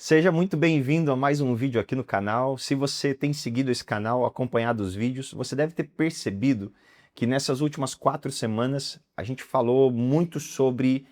Seja muito bem-vindo a mais um vídeo aqui no canal. Se você tem seguido esse canal, acompanhado os vídeos, você deve ter percebido que nessas últimas 4 semanas a gente falou muito sobre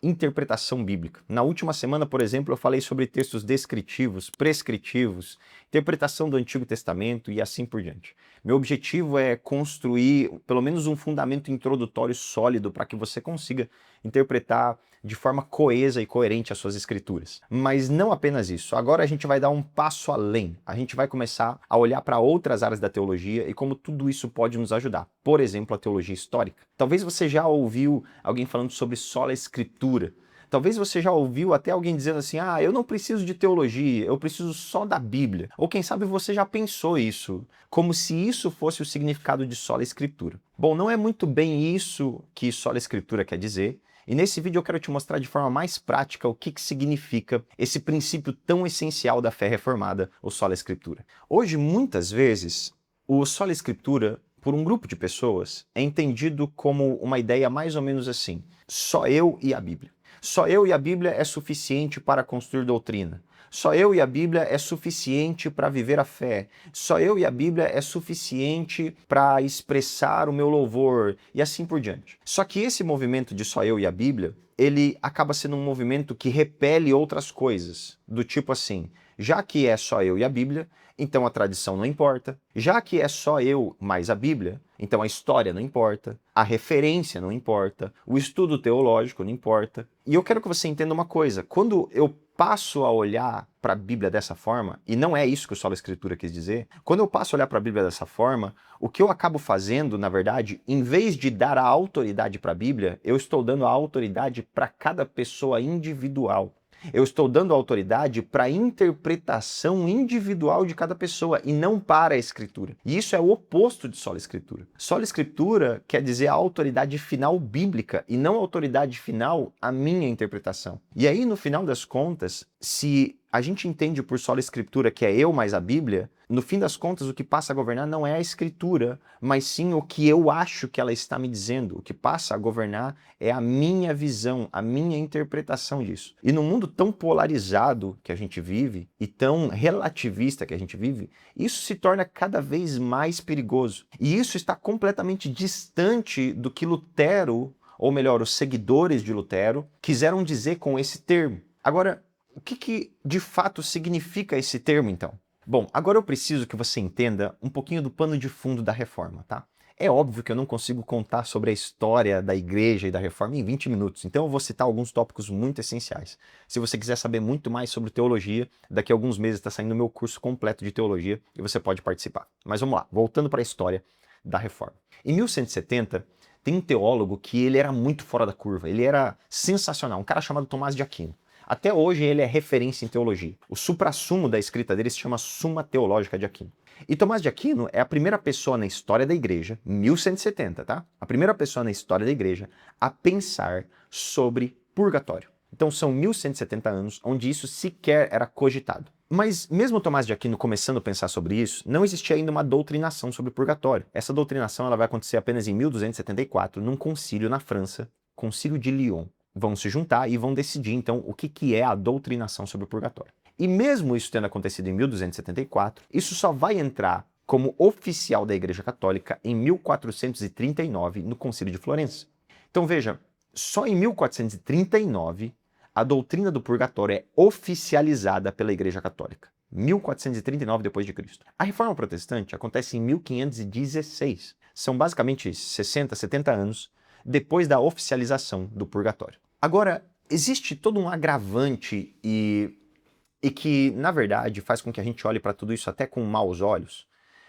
interpretação bíblica. Na última semana, por exemplo, eu falei sobre textos descritivos, prescritivos, interpretação do Antigo Testamento e assim por diante. Meu objetivo é construir pelo menos um fundamento introdutório sólido para que você consiga interpretar de forma coesa e coerente as suas escrituras. Mas não apenas isso. Agora a gente vai dar um passo além. A gente vai começar a olhar para outras áreas da teologia e como tudo isso pode nos ajudar. Por exemplo, a teologia histórica. Talvez você já ouviu alguém falando sobre sola escritura. Talvez você já ouviu até alguém dizendo assim, eu não preciso de teologia, eu preciso só da Bíblia. Ou quem sabe você já pensou isso, como se isso fosse o significado de sola escritura. Bom, não é muito bem isso que sola escritura quer dizer, e nesse vídeo eu quero te mostrar de forma mais prática o que significa esse princípio tão essencial da fé reformada, o sola escritura. Hoje, muitas vezes, o sola escritura, por um grupo de pessoas, é entendido como uma ideia mais ou menos assim: só eu e a Bíblia. Só eu e a Bíblia é suficiente para construir doutrina. Só eu e a Bíblia é suficiente para viver a fé. Só eu e a Bíblia é suficiente para expressar o meu louvor e assim por diante. Só que esse movimento de só eu e a Bíblia, ele acaba sendo um movimento que repele outras coisas, do tipo assim, já que é só eu e a Bíblia, então a tradição não importa. Já que é só eu mais a Bíblia, então a história não importa, a referência não importa, o estudo teológico não importa. E eu quero que você entenda uma coisa: quando eu passo a olhar para a Bíblia dessa forma, e não é isso que o Sola Escritura quis dizer, quando eu passo a olhar para a Bíblia dessa forma, o que eu acabo fazendo, na verdade, em vez de dar a autoridade para a Bíblia, eu estou dando a autoridade para cada pessoa individual. Eu estou dando autoridade para a interpretação individual de cada pessoa e não para a Escritura. E isso é o oposto de sola Escritura. Sola Escritura quer dizer a autoridade final bíblica e não a autoridade final a minha interpretação. E aí, no final das contas, se a gente entende por sola Escritura que é eu mais a Bíblia, no fim das contas o que passa a governar não é a Escritura, mas sim o que eu acho que ela está me dizendo. O que passa a governar é a minha visão, a minha interpretação disso. E no mundo tão polarizado que a gente vive e tão relativista que a gente vive, isso se torna cada vez mais perigoso. E isso está completamente distante do que Lutero, ou melhor, os seguidores de Lutero, quiseram dizer com esse termo. Agora, o que de fato significa esse termo, então? Bom, agora eu preciso que você entenda um pouquinho do pano de fundo da Reforma, tá? É óbvio que eu não consigo contar sobre a história da Igreja e da Reforma em 20 minutos, então eu vou citar alguns tópicos muito essenciais. Se você quiser saber muito mais sobre teologia, daqui a alguns meses está saindo o meu curso completo de teologia e você pode participar. Mas vamos lá, voltando para a história da Reforma. Em 1170, tem um teólogo que ele era muito fora da curva, ele era sensacional, um cara chamado Tomás de Aquino. Até hoje ele é referência em teologia. O suprassumo da escrita dele se chama Suma Teológica de Aquino. E Tomás de Aquino é a primeira pessoa na história da igreja, 1170, tá? A primeira pessoa na história da igreja a pensar sobre purgatório. Então são 1170 anos onde isso sequer era cogitado. Mas mesmo Tomás de Aquino começando a pensar sobre isso, não existia ainda uma doutrinação sobre purgatório. Essa doutrinação ela vai acontecer apenas em 1274, num concílio na França, Concílio de Lyon. Vão se juntar e vão decidir, então, o que é a doutrinação sobre o purgatório. E mesmo isso tendo acontecido em 1274, isso só vai entrar como oficial da Igreja Católica em 1439, no Concílio de Florença. Então veja, só em 1439 a doutrina do purgatório é oficializada pela Igreja Católica. 1439 depois de Cristo. A Reforma Protestante acontece em 1516. São basicamente 60, 70 anos depois da oficialização do purgatório. Agora, existe todo um agravante e que, na verdade, faz com que a gente olhe para tudo isso até com maus olhos,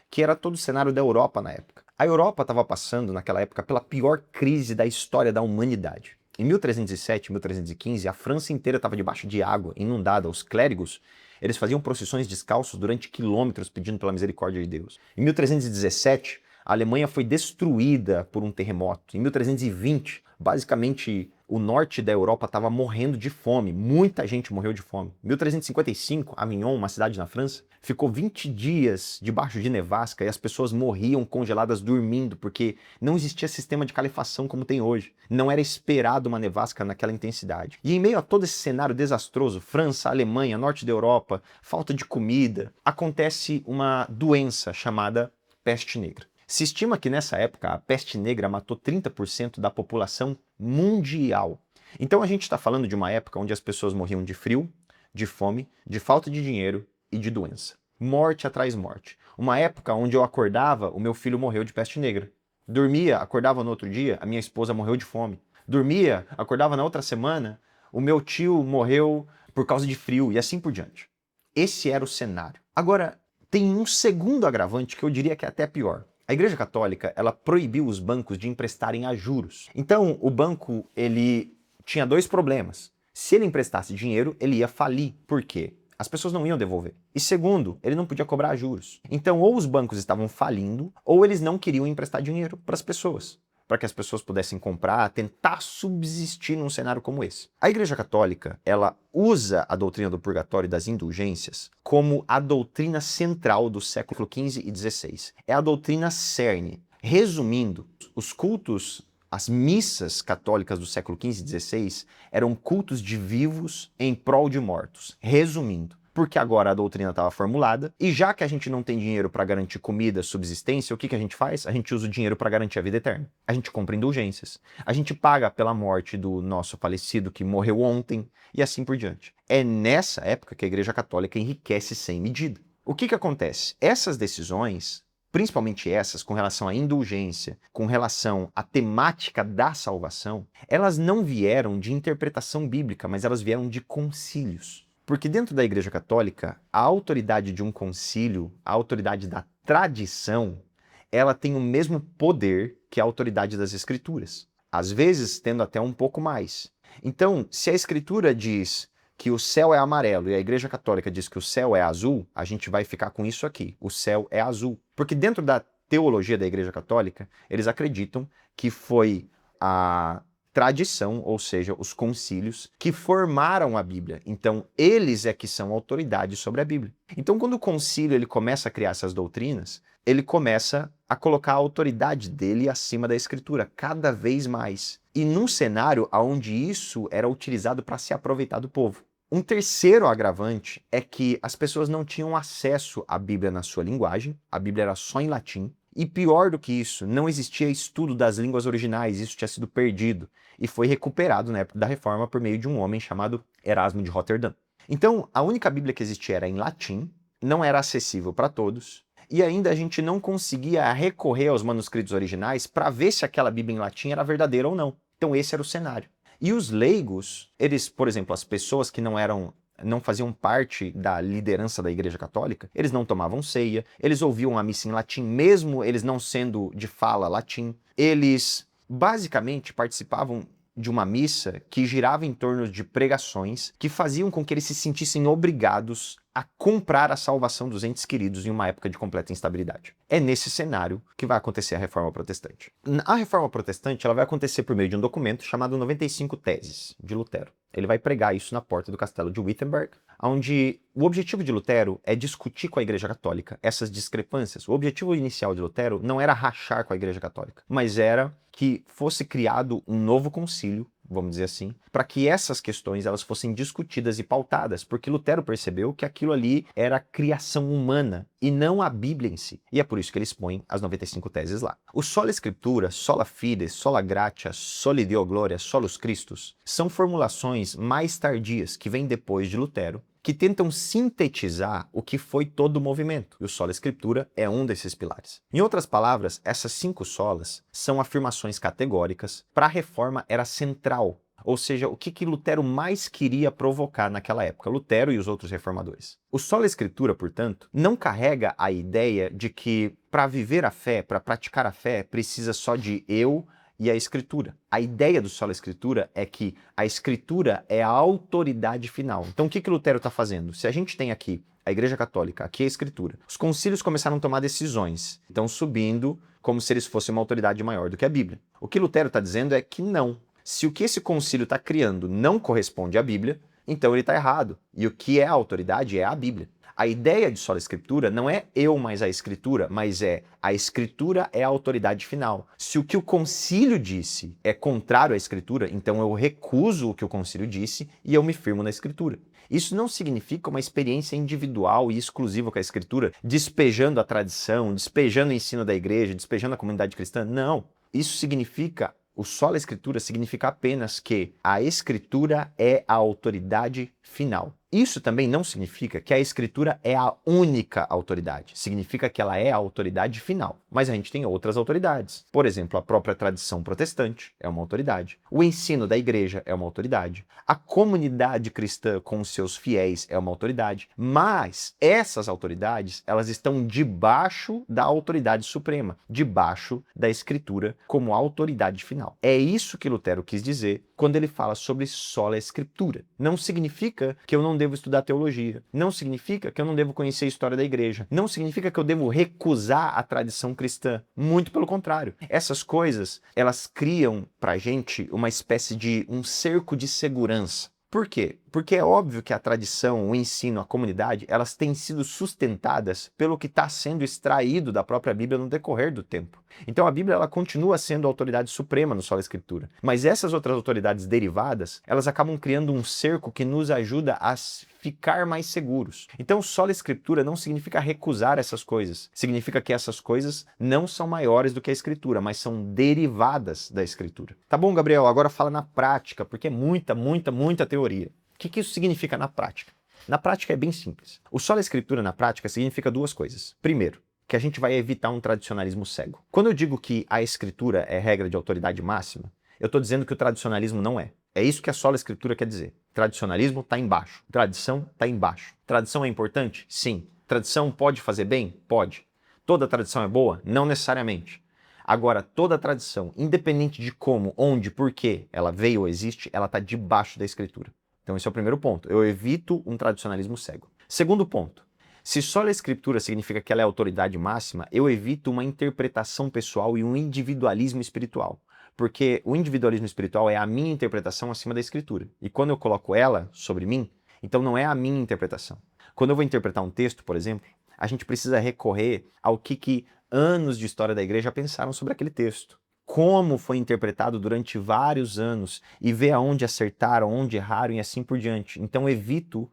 que era todo o cenário da Europa na época. A Europa estava passando, naquela época, pela pior crise da história da humanidade. Em 1307, 1315, a França inteira estava debaixo de água, inundada. Os clérigos, eles faziam procissões descalços durante quilômetros pedindo pela misericórdia de Deus. Em 1317, A Alemanha foi destruída por um terremoto. Em 1320, basicamente, o norte da Europa estava morrendo de fome. Muita gente morreu de fome. Em 1355, Avignon, uma cidade na França, ficou 20 dias debaixo de nevasca e as pessoas morriam congeladas dormindo, porque não existia sistema de calefação como tem hoje. Não era esperado uma nevasca naquela intensidade. E em meio a todo esse cenário desastroso, França, Alemanha, norte da Europa, falta de comida, acontece uma doença chamada peste negra. Se estima que nessa época a peste negra matou 30% da população mundial. Então a gente está falando de uma época onde as pessoas morriam de frio, de fome, de falta de dinheiro e de doença. Morte atrás morte. Uma época onde eu acordava, o meu filho morreu de peste negra. Dormia, acordava no outro dia, a minha esposa morreu de fome. Dormia, acordava na outra semana, o meu tio morreu por causa de frio e assim por diante. Esse era o cenário. Agora, tem um segundo agravante que eu diria que é até pior. A Igreja Católica, ela proibiu os bancos de emprestarem a juros. Então, o banco, ele tinha dois problemas. Se ele emprestasse dinheiro, ele ia falir. Por quê? As pessoas não iam devolver. E segundo, ele não podia cobrar juros. Então, ou os bancos estavam falindo, ou eles não queriam emprestar dinheiro para as pessoas, para que as pessoas pudessem comprar, tentar subsistir num cenário como esse. A Igreja Católica, ela usa a doutrina do purgatório e das indulgências como a doutrina central do século XV e XVI. É a doutrina cerne. Resumindo, os cultos, as missas católicas do século XV e XVI eram cultos de vivos em prol de mortos. Resumindo, porque agora a doutrina estava formulada, e já que a gente não tem dinheiro para garantir comida, subsistência, o que a gente faz? A gente usa o dinheiro para garantir a vida eterna. A gente compra indulgências. A gente paga pela morte do nosso falecido que morreu ontem, e assim por diante. É nessa época que a Igreja Católica enriquece sem medida. O que acontece? Essas decisões, principalmente essas com relação à indulgência, com relação à temática da salvação, elas não vieram de interpretação bíblica, mas elas vieram de concílios. Porque dentro da Igreja Católica, a autoridade de um concílio, a autoridade da tradição, ela tem o mesmo poder que a autoridade das Escrituras. Às vezes, tendo até um pouco mais. Então, se a Escritura diz que o céu é amarelo e a Igreja Católica diz que o céu é azul, a gente vai ficar com isso aqui. O céu é azul. Porque dentro da teologia da Igreja Católica, eles acreditam que foi a tradição, ou seja, os concílios, que formaram a Bíblia. Então, eles é que são autoridade sobre a Bíblia. Então, quando o concílio ele começa a criar essas doutrinas, ele começa a colocar a autoridade dele acima da Escritura, cada vez mais. E num cenário onde isso era utilizado para se aproveitar do povo. Um terceiro agravante é que as pessoas não tinham acesso à Bíblia na sua linguagem, a Bíblia era só em latim, e pior do que isso, não existia estudo das línguas originais, isso tinha sido perdido e foi recuperado na época da Reforma por meio de um homem chamado Erasmo de Roterdã. Então, a única Bíblia que existia era em latim, não era acessível para todos, e ainda a gente não conseguia recorrer aos manuscritos originais para ver se aquela Bíblia em latim era verdadeira ou não. Então esse era o cenário. E os leigos, eles, por exemplo, as pessoas que não faziam parte da liderança da Igreja Católica, eles não tomavam ceia, eles ouviam a missa em latim, mesmo eles não sendo de fala latim. Eles basicamente participavam de uma missa que girava em torno de pregações que faziam com que eles se sentissem obrigados a comprar a salvação dos entes queridos em uma época de completa instabilidade. É nesse cenário que vai acontecer a Reforma Protestante. A Reforma Protestante ela vai acontecer por meio de um documento chamado 95 Teses, de Lutero. Ele vai pregar isso na porta do castelo de Wittenberg, onde o objetivo de Lutero é discutir com a Igreja Católica essas discrepâncias. O objetivo inicial de Lutero não era rachar com a Igreja Católica, mas era que fosse criado um novo concílio, vamos dizer assim, para que essas questões elas fossem discutidas e pautadas, porque Lutero percebeu que aquilo ali era criação humana e não a Bíblia em si. E é por isso que ele expõe as 95 teses lá. O Sola Scriptura, Sola Fide, Sola Gratia, Soli Deo Gloria, Solus Christus são formulações mais tardias que vêm depois de Lutero, que tentam sintetizar o que foi todo o movimento. E o Sola Scriptura é um desses pilares. Em outras palavras, essas 5 solas são afirmações categóricas para a reforma era central. Ou seja, o que Lutero mais queria provocar naquela época, Lutero e os outros reformadores. O Sola Scriptura, portanto, não carrega a ideia de que para viver a fé, para praticar a fé, precisa só de eu e a Escritura. A ideia do Sola Escritura é que a Escritura é a autoridade final. Então o que Lutero está fazendo? Se a gente tem aqui a Igreja Católica, aqui a Escritura, os concílios começaram a tomar decisões, então subindo como se eles fossem uma autoridade maior do que a Bíblia. O que Lutero está dizendo é que não. Se o que esse concílio está criando não corresponde à Bíblia, então ele está errado. E o que é a autoridade é a Bíblia. A ideia de sola escritura não é eu mais a escritura, mas é a escritura é a autoridade final. Se o que o concílio disse é contrário à escritura, então eu recuso o que o concílio disse e eu me firmo na escritura. Isso não significa uma experiência individual e exclusiva com a escritura, despejando a tradição, despejando o ensino da igreja, despejando a comunidade cristã. Não. Isso significa, o sola escritura significa apenas que a escritura é a autoridade final. Isso também não significa que a escritura é a única autoridade. Significa que ela é a autoridade final. Mas a gente tem outras autoridades. Por exemplo, a própria tradição protestante é uma autoridade. O ensino da igreja é uma autoridade. A comunidade cristã com os seus fiéis é uma autoridade. Mas essas autoridades, elas estão debaixo da autoridade suprema, debaixo da escritura como autoridade final. É isso que Lutero quis dizer quando ele fala sobre sola escritura. Não significa que eu não devo estudar teologia. Não significa que eu não devo conhecer a história da igreja. Não significa que eu devo recusar a tradição cristã. Muito pelo contrário. Essas coisas, elas criam pra gente uma espécie de um cerco de segurança. Por quê? Porque é óbvio que a tradição, o ensino, a comunidade, elas têm sido sustentadas pelo que está sendo extraído da própria Bíblia no decorrer do tempo. Então a Bíblia ela continua sendo a autoridade suprema no sola escritura. Mas essas outras autoridades derivadas, elas acabam criando um cerco que nos ajuda a ficar mais seguros. Então sola escritura não significa recusar essas coisas. Significa que essas coisas não são maiores do que a escritura, mas são derivadas da escritura. Tá bom, Gabriel? Agora fala na prática, porque é muita teoria. O que isso significa na prática? Na prática é bem simples. O sola escritura na prática significa duas coisas. Primeiro, que a gente vai evitar um tradicionalismo cego. Quando eu digo que a escritura é regra de autoridade máxima, eu estou dizendo que o tradicionalismo não é. É isso que a sola escritura quer dizer. Tradicionalismo está embaixo. Tradição está embaixo. Tradição é importante? Sim. Tradição pode fazer bem? Pode. Toda tradição é boa? Não necessariamente. Agora, toda tradição, independente de como, onde, por que ela veio ou existe, ela está debaixo da escritura. Então esse é o primeiro ponto. Eu evito um tradicionalismo cego. Segundo ponto. Se sola escritura significa que ela é a autoridade máxima, eu evito uma interpretação pessoal e um individualismo espiritual. Porque o individualismo espiritual é a minha interpretação acima da escritura. E quando eu coloco ela sobre mim, então não é a minha interpretação. Quando eu vou interpretar um texto, por exemplo, a gente precisa recorrer ao que anos de história da igreja pensaram sobre aquele texto. Como foi interpretado durante vários anos e ver aonde acertaram, onde erraram e assim por diante. Então evito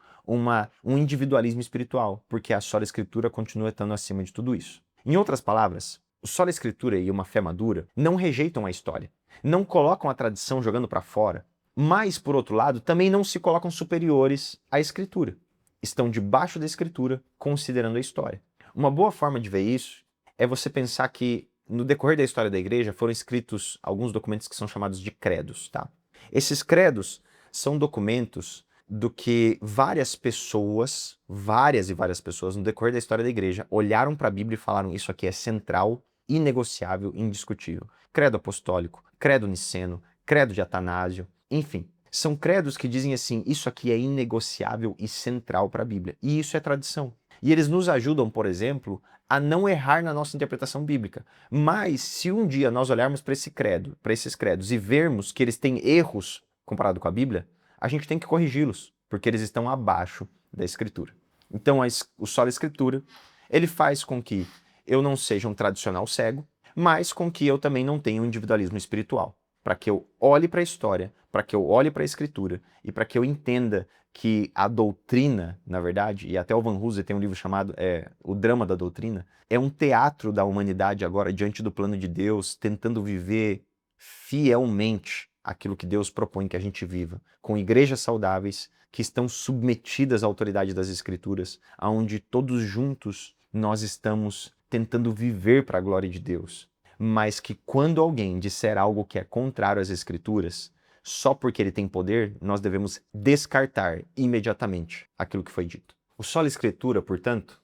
um individualismo espiritual, porque a sola escritura continua estando acima de tudo isso. Em outras palavras, o sola escritura e uma fé madura não rejeitam a história, não colocam a tradição jogando para fora, mas, por outro lado, também não se colocam superiores à escritura. Estão debaixo da escritura, considerando a história. Uma boa forma de ver isso é você pensar que no decorrer da história da igreja foram escritos alguns documentos que são chamados de credos, tá? Esses credos são documentos do que várias pessoas, várias pessoas no decorrer da história da igreja olharam para a Bíblia e falaram: isso aqui é central, inegociável, indiscutível. Credo apostólico, credo niceno, credo de Atanásio, enfim. São credos que dizem assim: isso aqui é inegociável e central para a Bíblia. E isso é tradição. E eles nos ajudam, por exemplo, a não errar na nossa interpretação bíblica. Mas se um dia nós olharmos para esses credos e vermos que eles têm erros comparado com a Bíblia, a gente tem que corrigi-los, porque eles estão abaixo da Escritura. Então o sola escritura, ele faz com que eu não seja um tradicional cego, mas com que eu também não tenha um individualismo espiritual. Para que eu olhe para a história, para que eu olhe para a Escritura e para que eu entenda que a doutrina, na verdade, e até o Van Hooser tem um livro chamado O Drama da Doutrina, é um teatro da humanidade agora diante do plano de Deus, tentando viver fielmente aquilo que Deus propõe que a gente viva, com igrejas saudáveis que estão submetidas à autoridade das Escrituras, aonde todos juntos nós estamos tentando viver para a glória de Deus. Mas que quando alguém disser algo que é contrário às Escrituras, só porque ele tem poder, nós devemos descartar imediatamente aquilo que foi dito. O sola escritura, portanto,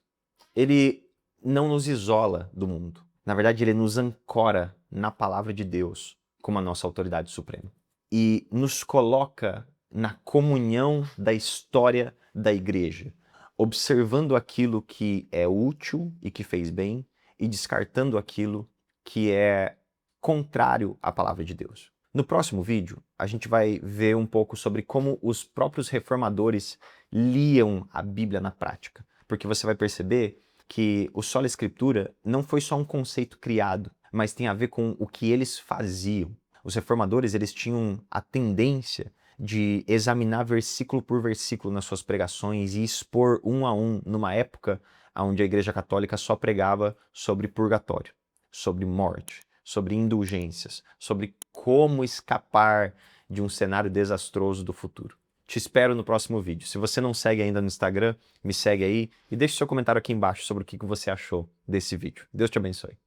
ele não nos isola do mundo. Na verdade, ele nos ancora na palavra de Deus como a nossa autoridade suprema. E nos coloca na comunhão da história da igreja, observando aquilo que é útil e que fez bem e descartando aquilo que é contrário à palavra de Deus. No próximo vídeo, a gente vai ver um pouco sobre como os próprios reformadores liam a Bíblia na prática. Porque você vai perceber que o sola escritura não foi só um conceito criado, mas tem a ver com o que eles faziam. Os reformadores, eles tinham a tendência de examinar versículo por versículo nas suas pregações e expor um a um numa época onde a Igreja Católica só pregava sobre purgatório, sobre morte, sobre indulgências, sobre como escapar de um cenário desastroso do futuro. Te espero no próximo vídeo. Se você não segue ainda no Instagram, me segue aí e deixe seu comentário aqui embaixo sobre o que você achou desse vídeo. Deus te abençoe.